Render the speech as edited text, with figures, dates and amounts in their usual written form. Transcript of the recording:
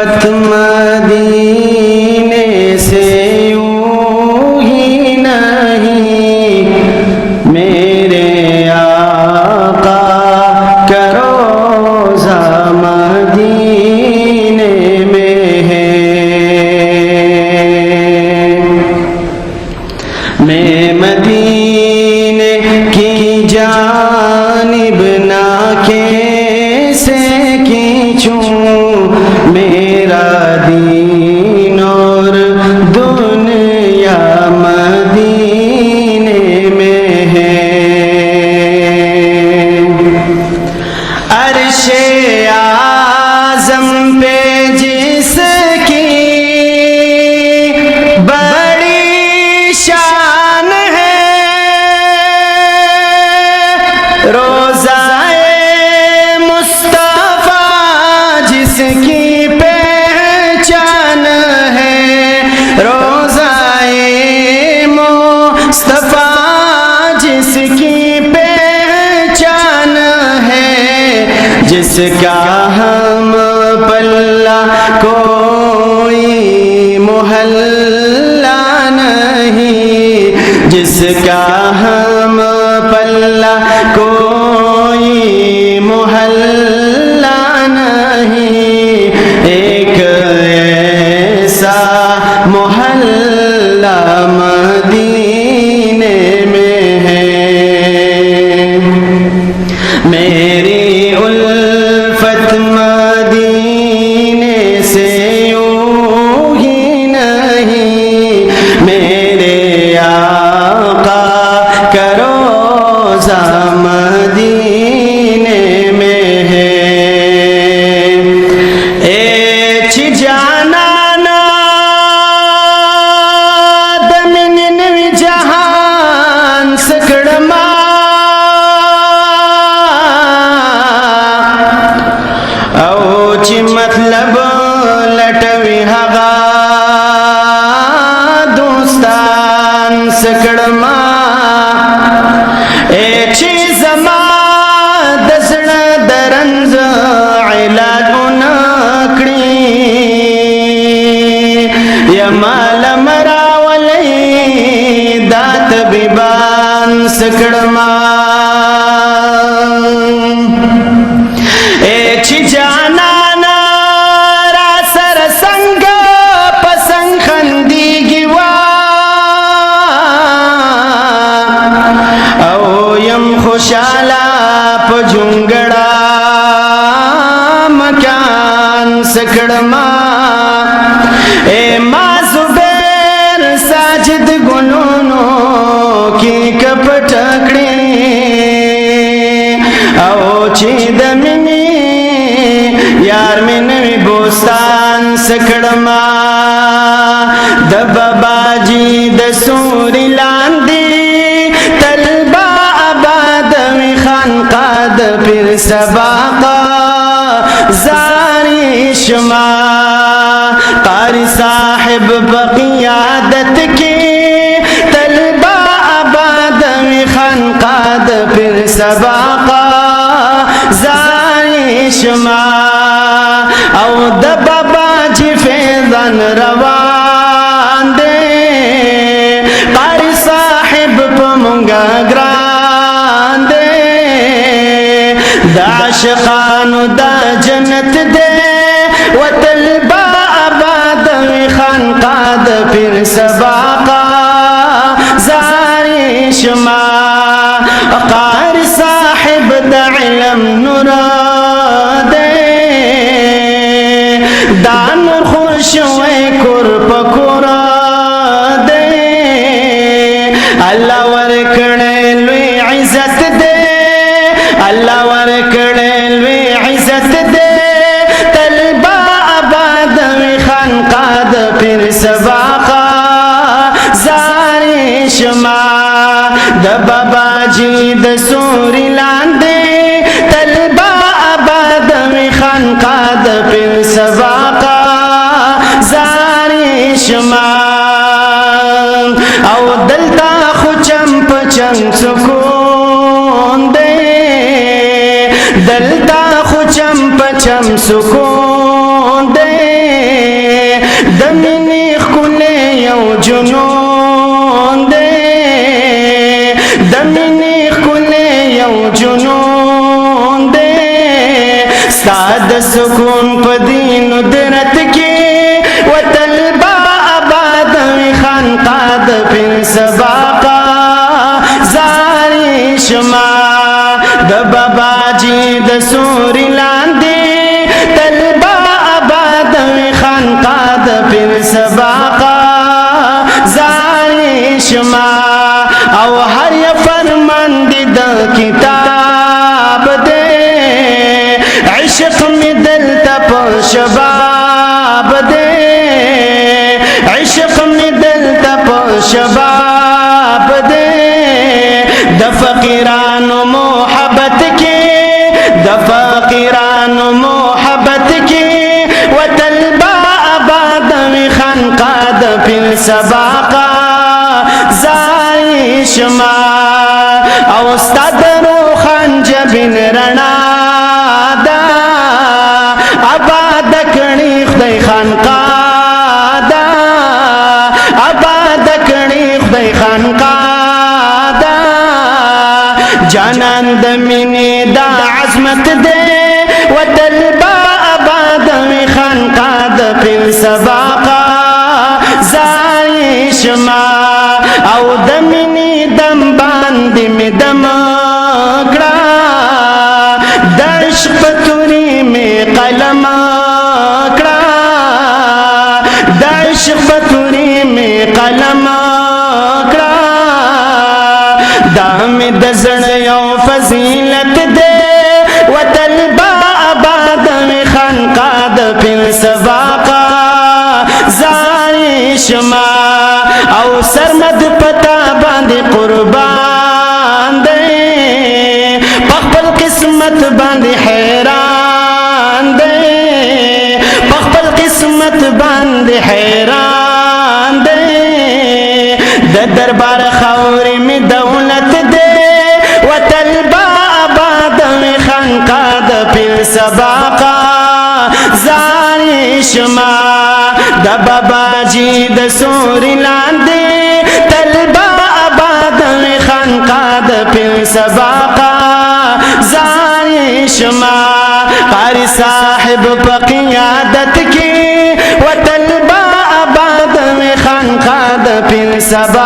الفت مدینے سے یوں ہی نہیں، میرے آقا کا روضہ مدینے میں ہے۔ میں مدینے کی جانب نہ کیسے کھینچوں، میرا دین اور دنیا مدینے میں ہے۔ عرش اعظم پہ جس کی بڑی شان ہے، روضہ مصطفیٰ جس کی پہچان ہے، روضہ مصطفیٰ جس کی پہچان ہے، جس کا ہم پلہ کوئی محلہ نہیں، جس کا ہم پلہ کوئی محلہ نہیں، ایک ایسا محلہ مدینے میں ہے۔ میری الفت مدینے سے یوں ہی نہیں، میرے آقا کا روضہ مدینے میں ہے۔ ایچ جانانا دمن جہان سکڑما، اوچ مطلب لٹوی ہغا دوستان سکڑما، ایچی زما دزڑ درنز علاج انکڑی، یمال مراولی دات بیبان سکڑما، ایچی جانانا را سر سنگ پسنگ خندی گیوا، او یم خوشالا پجنگڑا مکان سکڑما، اے ما زبیر ساجد گنونو کی کپٹکڑی، او چید منی یار منوی بوستان سکڑما، دبا باجی دسوری لاندی تلبا آباد وی خانقاد پھر سباقا زاری شما، قاری صاحب بقیادت کی تلبا آباد وی خانقاد پھر سباقا زاری شما، او دبا باجی فیضان روان دے، قاری صاحب پمونگا گران دے، دا عاشقانو دا جنت دے، و تلبا آباد وی خانقاد پھر سباقا زاری شما، قاری صاحب دا علم نورا دے، دا نور خوش وی کور پکورا دے، اللہ ورکڑے لوی عزت دے، اللہ ورکڑے لوی عزت دے، تلبا آباد وی خانقاد پھر سباقا زاری شما، دبا باجی دسوری لاندے تلبا آباد وی خانقاد پھر سباقا زاری شما، او دلتا خوچم پچم سکون دے، دلتا خوچم پچم سکون دے دمینی خلے یو جنون دے دمینی خلے یو جنون دے ستاد سکون پدین درت کی وطلبا آباد وی خانقاد پھر سباقا زاری شما د بابا جی د سوری لاندی طلبا آباد وی خانقاد پھر سباقا زاری شما او هر فرمان دی د کتاب دے عشق می دلتا پا شباب دے عشق می دلتا پا شباب دے د فقیرانو محبت کی د فقیرانو محبت کی وطلبا آباد وی خانقاد پھر سباقا زاری شما او استاد روخان جبین رنا دا آباد کنی خدای خانقاه دا آباد کنی خدای خانقاه دا جانان د مینې دا عظمت دے وطلبا آباد وی خانقاه د پھر سباقا زاری شما او د مینې دم باندې می دم کړه د عشق په توري می قلم کړه د عشق په توري می قلم کړه دا می د زړه یو فضیلت دے وطلبا آباد وی خانقاه د پھر سباقا زاری شما او سرمد پتا باندې قربان دے پخپل قسمت باندې حیران دے پخپل قسمت باندې حیران دے د دربار خاورې می دولت دے وطلبا آباد وی خانقاه د پھر سباقا زاری شما د بابا جی د سوری لاندې طلبا آباد وی خانقاه د پھر سباقا زاری شما قاری صاحب په قیادت کی وطلبا آباد وی خانقاه د پھر سباقا